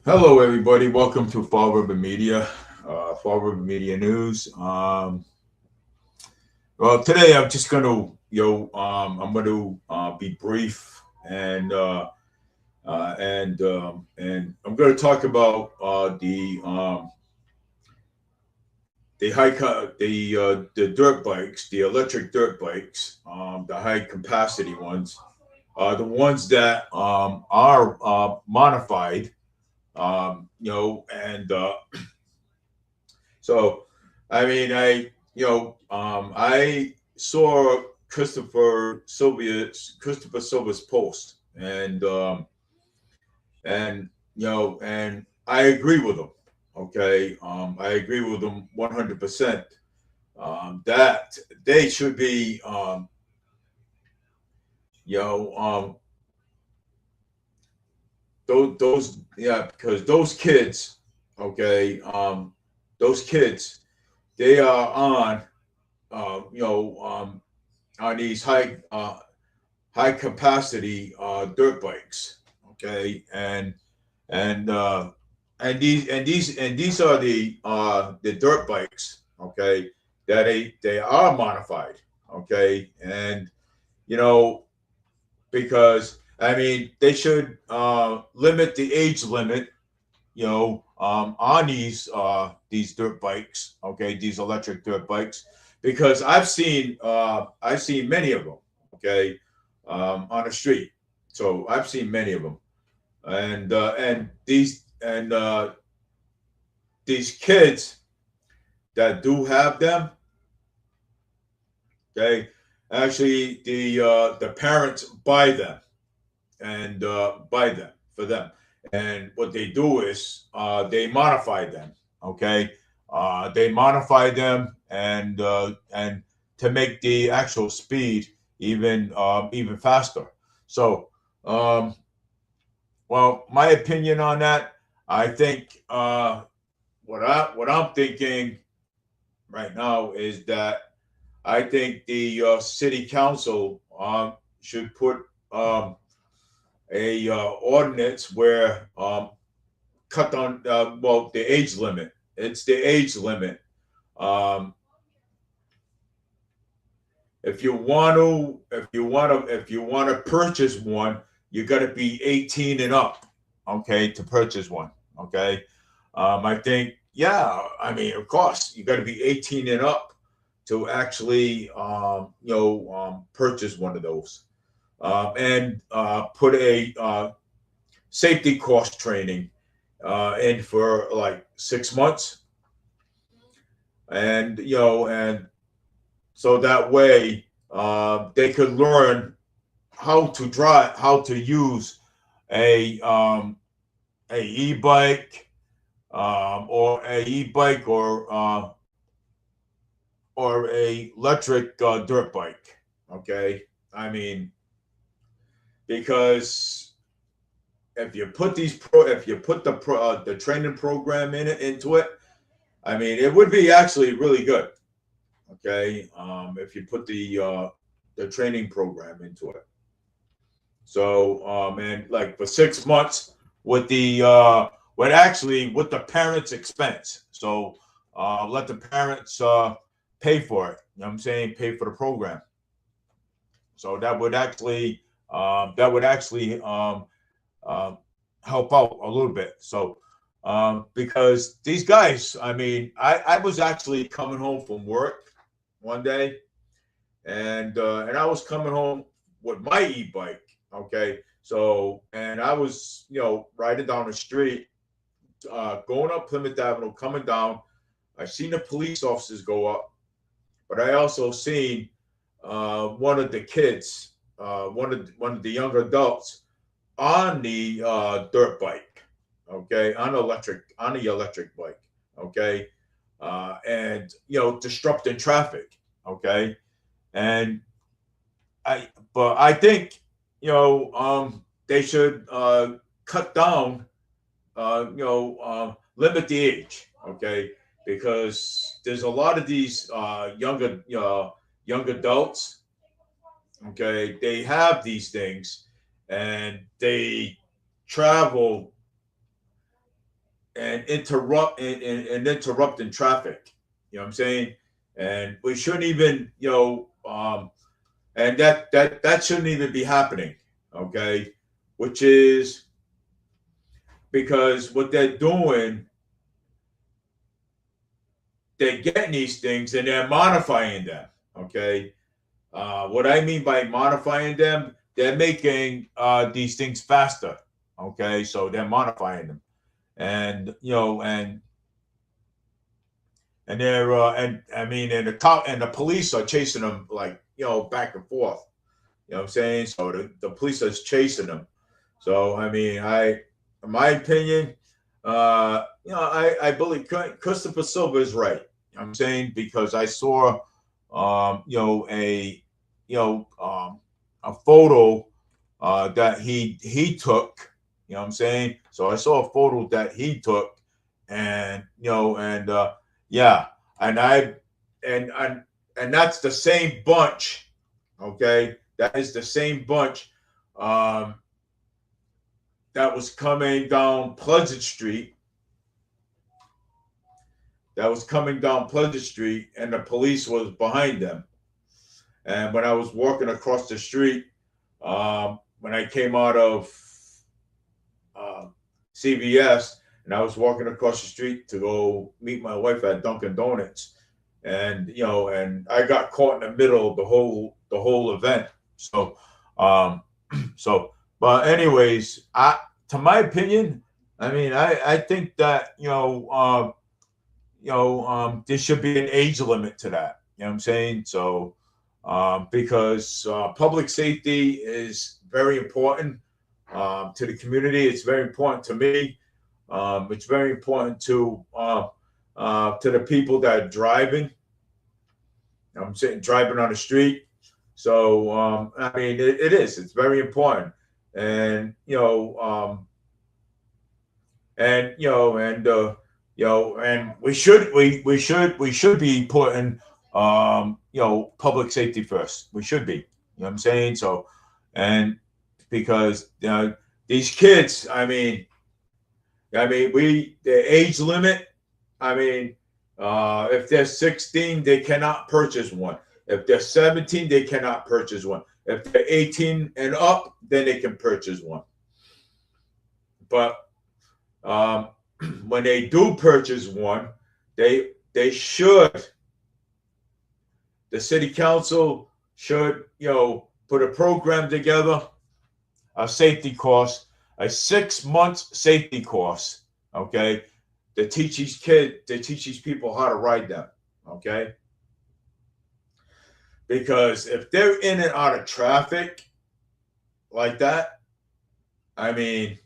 Hello, everybody. Welcome to Fall River Media, Fall River Media News. Well, today I'm just going to, I'm going to be brief and I'm going to talk about the the dirt bikes, the electric dirt bikes, the high capacity ones, the ones that are modified, and So, I mean, I saw Christopher Silva's post, and I agree with him. Okay, I agree with him 100%. That they should be, you know, because those kids, okay, those kids, they are on, on these high capacity dirt bikes. Okay, and these are the dirt bikes. Okay, that they are modified. Okay, and you know because I mean they should limit the age limit. On these dirt bikes. Okay, these electric dirt bikes, because I've seen many of them. Okay, on the street. So I've seen many of them, and these kids that do have them. Okay, actually the parents buy them and buy them for them, and what they do is they modify them. Okay, they modify them and to make the actual speed even faster. So um, well, my opinion on that, I think what I'm thinking right now is that I think the city council should put a ordinance where cut down the age limit. It's the age limit. Um, if you want to purchase one, you got to be 18 and up, okay, to purchase one. Okay, I think, yeah. I mean, of course, you got to be 18 and up to actually purchase one of those, and put a safety course training in for like 6 months, and so that way they could learn how to use a e-bike, or a e-bike, or a electric dirt bike. Okay, I mean, because if you put the training program into it, I mean, it would be actually really good. Okay, if you put the training program into it. So and like for 6 months with with the parents' expense. So let the parents pay for it. You know what I'm saying? Pay for the program. So that would actually um, help out a little bit. So because these guys, I mean, I was actually coming home from work one day, and I was coming home with my e-bike. Okay, so and I was riding down the street, going up Plymouth Avenue, coming down. I seen the police officers go up, but I also seen one of the kids, one of the younger adults on the dirt bike. Okay, on the electric bike. Okay, and disrupting traffic. Okay, and I think they should cut down, limit the age. Okay, because there's a lot of these young adults. Okay, they have these things, and they travel and interrupting traffic. You know what I'm saying? And we shouldn't even, and that shouldn't even be happening. Okay, which is because what they're doing, they're getting these things and they're modifying them. Okay, what I mean by modifying them, they're making these things faster. Okay, so they're modifying them, and and they're and I mean, and the police are chasing them like back and forth. You know what I'm saying? So the police are chasing them. So I mean, in my opinion, I believe Christopher Silva is right. You know what I'm saying, because I saw, a photo that he took. You know what I'm saying? So I saw a photo that he took, and yeah, and and that's the same bunch. Okay, that is the same bunch that was coming down Pleasant Street. That was coming down Pleasant Street, and the police was behind them. And when I was walking across the street, when I came out of CVS, and I was walking across the street to go meet my wife at Dunkin' Donuts, and and I got caught in the middle of the whole event. So, but anyways, to my opinion, I mean, I think that there should be an age limit to that. You know what I'm saying? So, because public safety is very important to the community. It's very important to me. It's very important to the people that are driving. I'm saying driving on the street. So I mean, it is. It's very important, and and we should be putting public safety first. We should be. You know what I'm saying? So, and because these kids, the age limit. I mean, if they're 16, they cannot purchase one. If they're 17, they cannot purchase one. If they're 18 and up, then they can purchase one. But when they do purchase one, they should. The city council should, put a program together, a safety course, a 6 months safety course, okay, to teach these people how to ride them, okay? Because if they're in and out of traffic like that, I mean,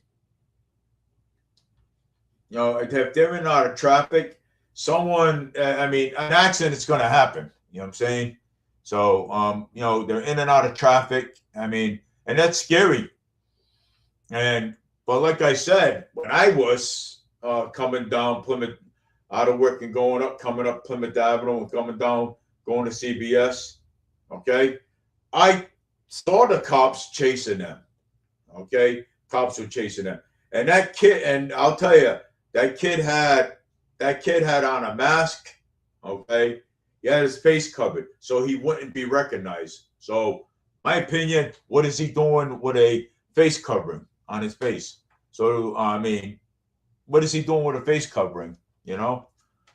if they're in and out of traffic, an accident is going to happen. You know what I'm saying? So, they're in and out of traffic. I mean, and that's scary. But like I said, when I was coming down Plymouth, out of work and coming up Plymouth Avenue and coming down, going to CBS, okay, I saw the cops chasing them. Okay, cops were chasing them, and that kid, and I'll tell you, that kid had on a mask. Okay, he had his face covered, so he wouldn't be recognized. So, my opinion, what is he doing with a face covering on his face? So, I mean, what is he doing with a face covering?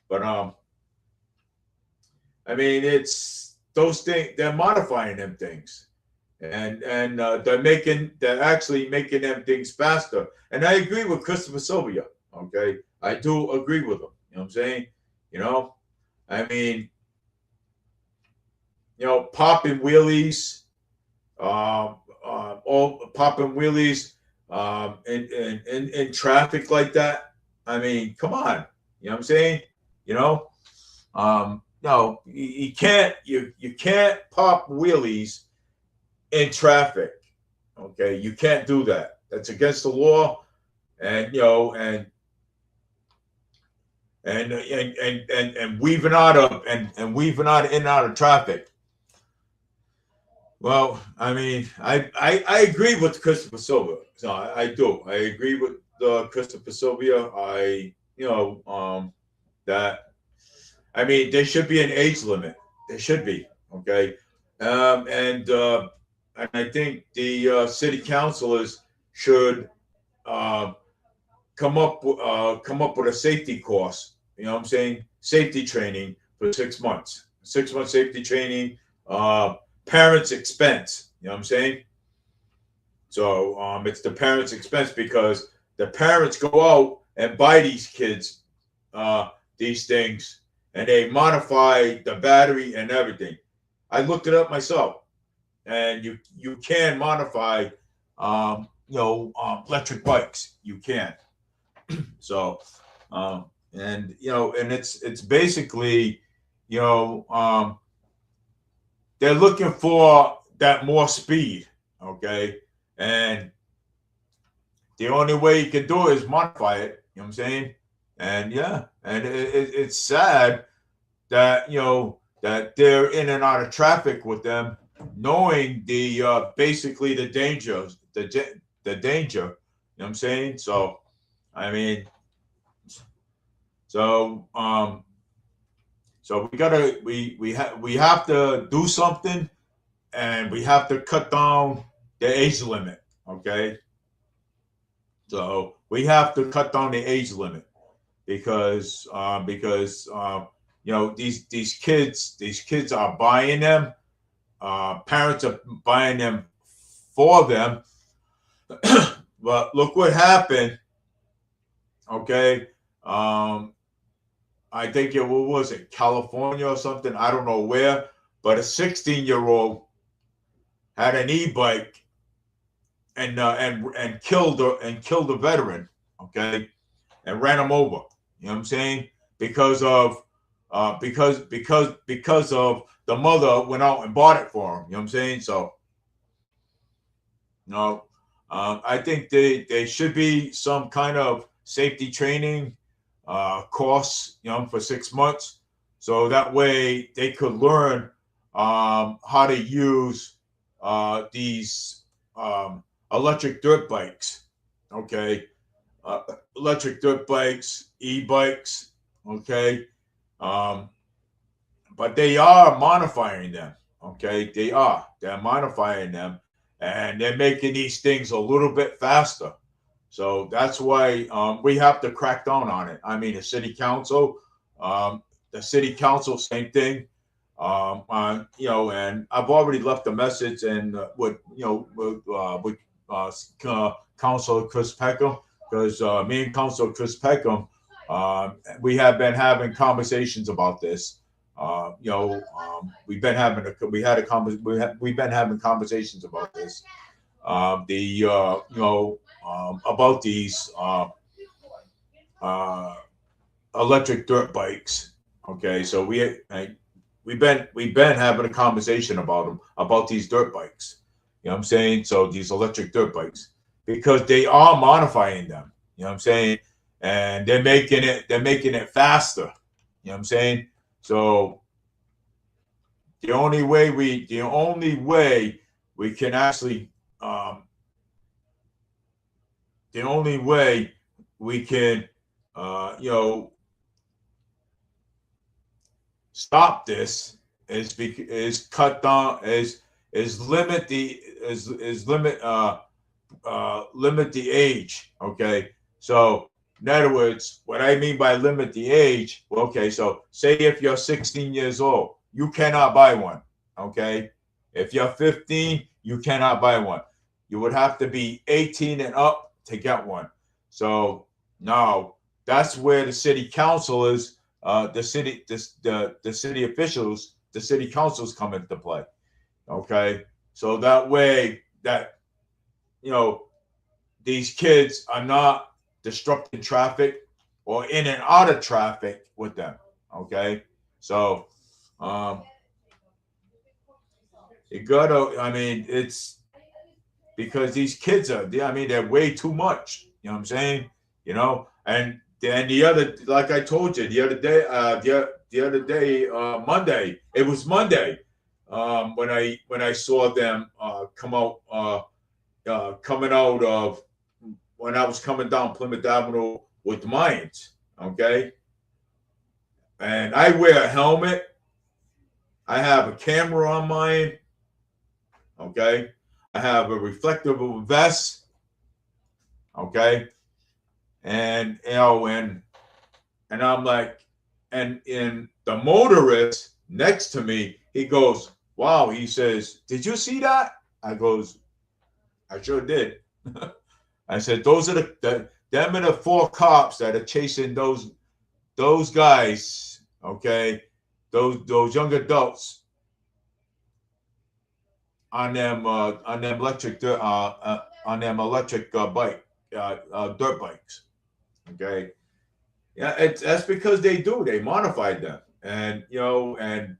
But I mean, it's those things. They're modifying them things, and they're actually making them things faster. And I agree with Christopher Sylvia. Okay, I do agree with him. You know what I'm saying? I mean, popping wheelies, all popping wheelies in traffic like that. I mean, come on. You know what I'm saying? No, you can't pop wheelies in traffic. Okay, you can't do that. That's against the law, and and weaving out of weaving out in and out of traffic. Well, I mean, I agree with Christopher Silva. So I do. I agree with Christopher Sylvia. that, I mean, there should be an age limit. There should be, okay? And I think the city councilors should uh, come up with a safety course. You know what I'm saying? Safety training for 6 months. 6 month safety training, parents' expense. You know what I'm saying? So it's the parents' expense because the parents go out and buy these kids these things, and they modify the battery and everything. I looked it up myself, and you can modify electric bikes. You can. So and it's basically, you know, they're looking for that more speed, okay? And the only way you can do it is modify it. You know what I'm saying? And yeah, and it's sad that that they're in and out of traffic with them, knowing the basically the dangers, the danger. You know what I'm saying? So, I mean, so so we have to do something, and we have to cut down the age limit. Okay, so we have to cut down the age limit because these kids are buying them. Parents are buying them for them. But look what happened. Okay, I think what was it, California or something? I don't know where, but a 16-year-old had an e-bike and killed a veteran, okay, and ran him over. You know what I'm saying? Because of the mother went out and bought it for him. You know what I'm saying? So, I think they should be some kind of safety training course, for 6 months, so that way they could learn how to use these electric dirt bikes. Okay, electric dirt bikes, e-bikes. Okay, but they are modifying them. Okay, they're modifying them, and they're making these things a little bit faster. So that's why we have to crack down on it. I mean, the city council, same thing. And I've already left a message and with Councilor Chris Peckham, because me and Councilor Chris Peckham, we have been having conversations about this. We've been having we've been having conversations about this. About these electric dirt bikes. Okay, so we've been having a conversation about them, about these dirt bikes. You know what I'm saying? So these electric dirt bikes, because they are modifying them. You know what I'm saying? And they're making it faster. You know what I'm saying? So the only way we can actually the only way we can stop this is cut down is limit the is limit limit the age. Okay, so in other words, what I mean by limit the age, okay, so say if you're 16 years old, you cannot buy one. Okay, if you're 15, you cannot buy one. You would have to be 18 and up to get one. So now that's where the city council is, the city officials, the city councils come into play. Okay, so that way that these kids are not disrupting traffic or in and out of traffic with them. Okay, so you gotta. I mean, it's because these kids they're way too much. You know what I'm saying? And then the other, like I told you the other day, Monday. It was Monday when I saw them come out, coming out of when I was coming down Plymouth Avenue with the Mayans. Okay. And I wear a helmet. I have a camera on mine. Okay. I have a reflective vest. Okay. And, and I'm like, and in the motorist next to me, he goes, wow, he says, did you see that? I goes, I sure did. I said, those are them are the 4 cops that are chasing those guys, okay, those young adults on them electric bike, dirt bikes, okay. Yeah, that's because they modified them, and and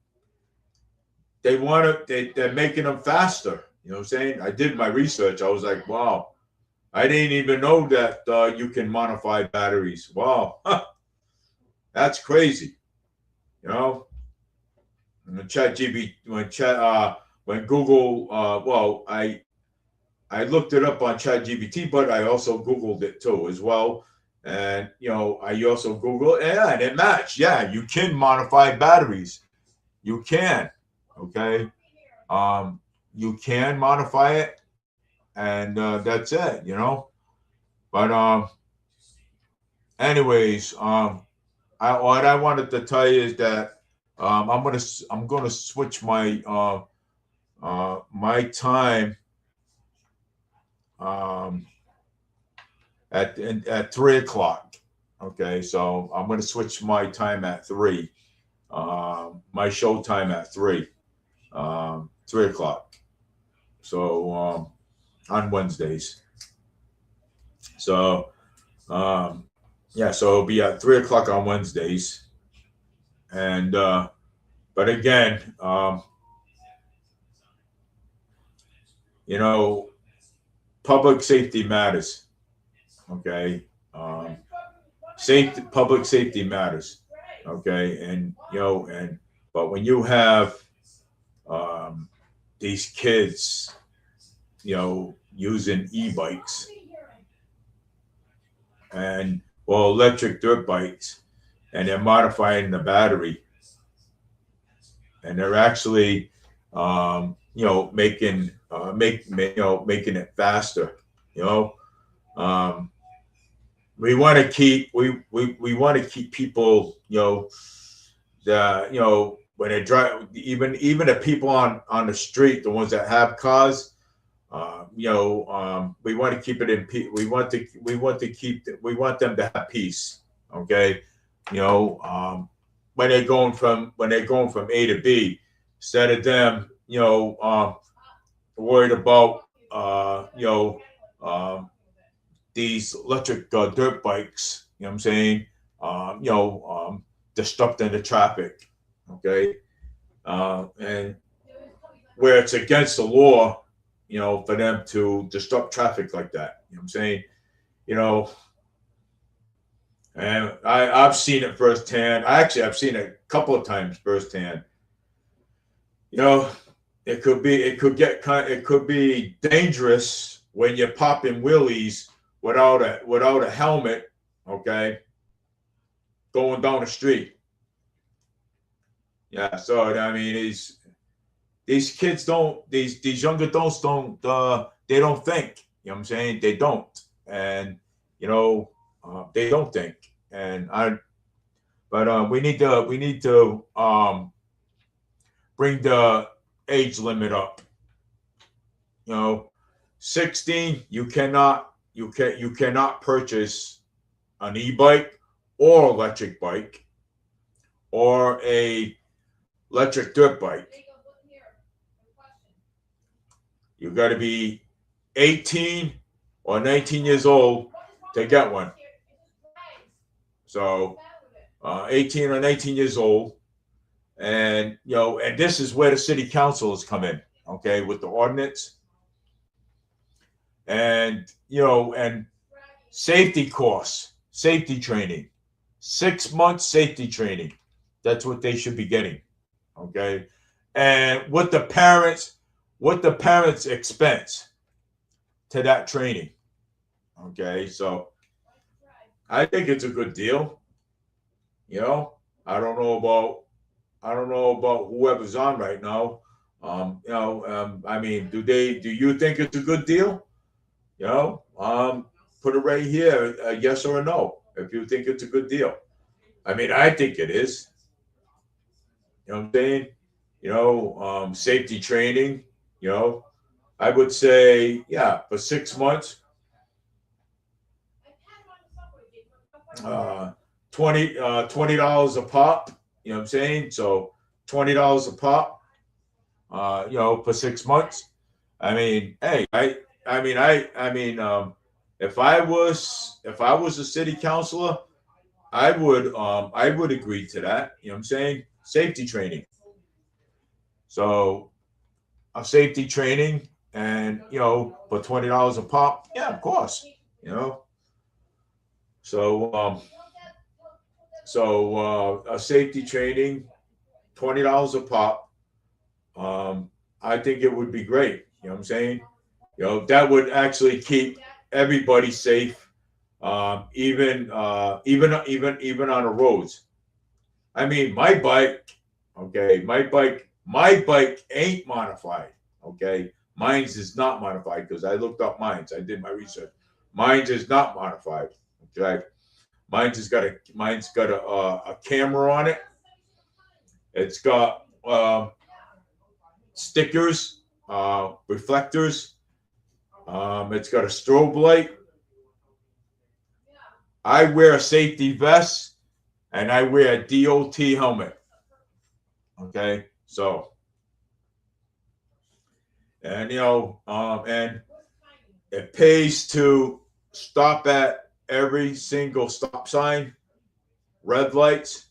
they're making them faster. You know what I'm saying? I did my research. I was like, wow, I didn't even know that you can modify batteries. Wow, that's crazy. You know, when Google, well, I looked it up on ChatGPT, but I also Googled it too as well. And I also Googled, and it matched. Yeah, you can modify batteries. You can, okay. You can modify it, and that's it. But anyways, what I wanted to tell you is that I'm gonna switch my my time at 3 o'clock. Okay, so I'm gonna switch my time at 3. My show time at 3. 3 o'clock. So on Wednesdays. So yeah, so it'll be at 3 o'clock on Wednesdays. And but again, public safety matters. Okay. Public safety matters. Okay. And but when you have these kids, using e-bikes and electric dirt bikes, and they're modifying the battery, and they're actually making it faster. We want to keep want to keep people when they drive, even the people on the street, the ones that have cars, we want to keep it in peace. We want them to have peace. Okay. When they're going from A to B, instead of them worried about these electric dirt bikes, what I'm saying, disrupting the traffic. Okay. And where it's against the law, for them to disrupt traffic like that. You know what I'm saying? And I've seen it firsthand. I've seen it a couple of times firsthand. It could be dangerous when you're popping wheelies without a helmet, okay, going down the street. Yeah, so I mean, these kids these young adults don't they don't think. You know what I'm saying? They don't, and they don't think. And we need to bring the age limit up. 16, you cannot purchase an e-bike or electric bike or a electric dirt bike. You got to be 18 or 19 years old to get one. So 18 or 19 years old. And, and this is where the city councils come in, okay, with the ordinance. And, and safety course, safety training, 6 months safety training. That's what they should be getting, okay? And what the parents expense to that training, okay? So I think it's a good deal. You know, I don't know about whoever's on right now. I mean, do you think it's a good deal? You know, put it right here, a yes or a no, if you think it's a good deal. I mean, I think it is. You know what I'm saying? Safety training. You know, I would say, yeah, for 6 months, uh, $20 a pop. You know what I'm saying? So $20 a pop. For 6 months. I mean, hey, I mean, if I was a city councilor, I would agree to that. You know what I'm saying? Safety training. So a safety training, and for $20 a pop, yeah, of course. You know, so a safety training, $20 a pop. I think it would be great. You know what I'm saying? That would actually keep everybody safe, even on the roads. I mean, my bike, okay, my bike ain't modified. Okay, mine's is not modified because I looked up mine's. I did my research. Mine's is not modified. Okay, mine's got a camera on it. It's got stickers, reflectors. It's got a strobe light. I wear a safety vest and I wear a DOT helmet. Okay, so and it pays to stop at every single stop sign, red lights,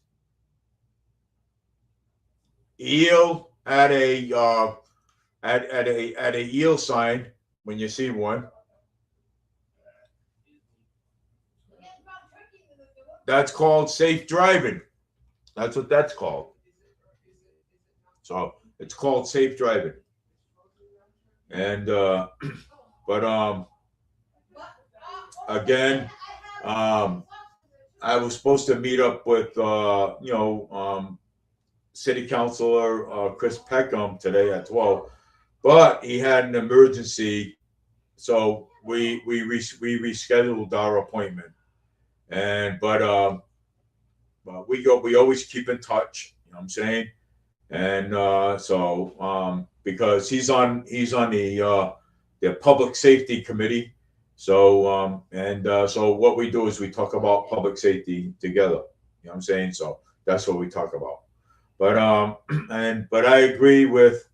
yield at a at a yield sign when you see one. That's called safe driving. That's what that's called. So it's called safe driving. And but again, I was supposed to meet up with City Councilor Chris Peckham today at 12, but he had an emergency, so we rescheduled our appointment. And but we always keep in touch. You know what I'm saying? And because he's on the public safety committee, so what we do is we talk about public safety together. You know what I'm saying? So that's what we talk about. But but I agree with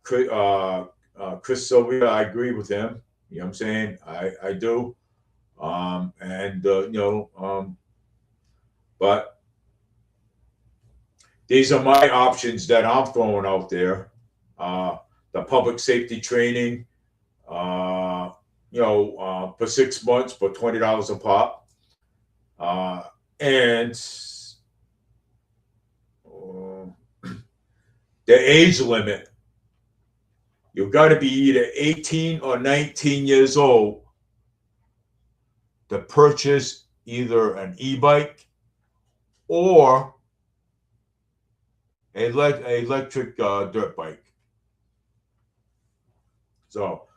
Chris Sylvia. I agree with him. You know what I'm saying? I do. And but these are my options that I'm throwing out there. The public safety training, for 6 months for $20 a pop, and the age limit. You've got to be either 18 or 19 years old to purchase either an e-bike or a electric dirt bike. So,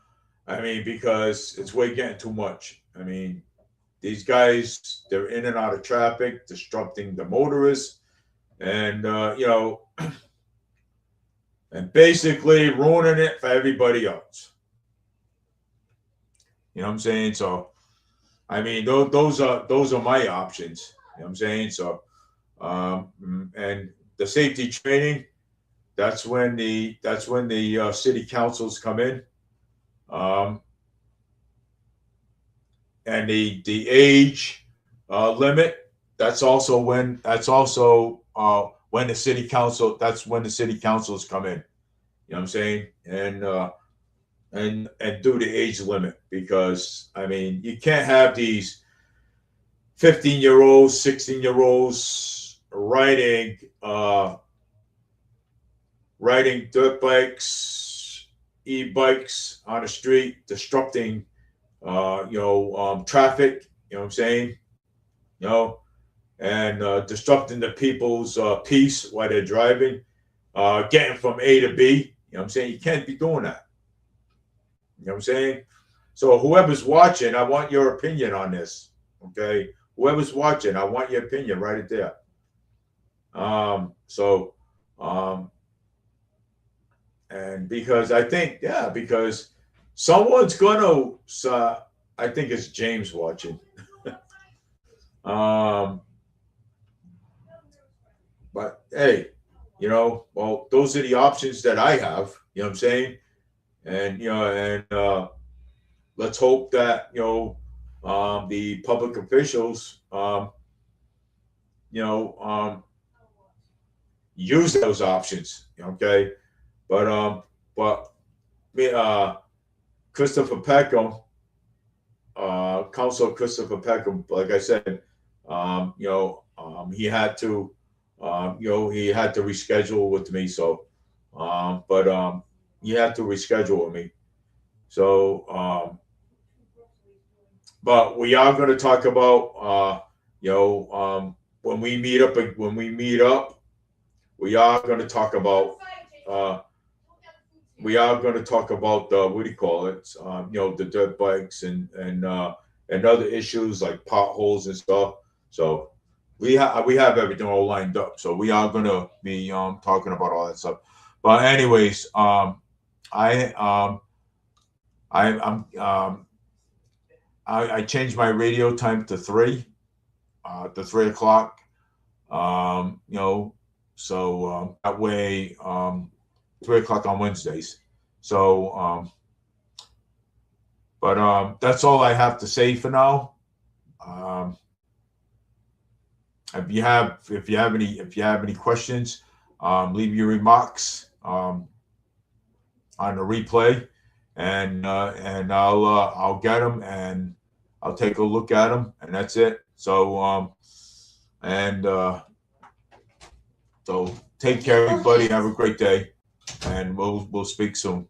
I mean, because it's way getting too much. I mean, these guys, they're in and out of traffic, disrupting the motorists, and and basically ruining it for everybody else. You know what I'm saying? So, I mean, those are my options. You know what I'm saying? So, and the safety training, that's when the city councils come in, um, and the age limit. When the city council. That's when the city councils come in. You know what I'm saying? And do the age limit, because I mean you can't have these 15-year-olds, 16-year-olds riding dirt bikes, e-bikes on the street, disrupting traffic. You know what I'm saying? You know, and disrupting the people's peace while they're driving, getting from A to B. You know what I'm saying? You can't be doing that. You know what I'm saying? So whoever's watching, I want your opinion on this. Okay, whoever's watching, I want your opinion. Write it there. So, and because I think, yeah, because someone's gonna. I think it's James watching. um, but hey, well, those are the options that I have. You know what I'm saying? And let's hope that the public officials use those options. Okay, but Christopher Peckham, Council Christopher Peckham, like I said, he had to reschedule with me. So, he had to reschedule with me. So, but we are going to talk about, when we meet up. We are going to talk about. We are going to talk about what do you call it? The dirt bikes and other issues like potholes and stuff. So we have everything all lined up. So we are going to be talking about all that stuff. But anyways, I changed my radio time to 3 o'clock. So that way, 3 o'clock on Wednesdays. So, but that's all I have to say for now. If you have any questions, leave your remarks on the replay, and I'll get them and I'll take a look at them, and that's it. So so take care, everybody. Have a great day, and we'll speak soon.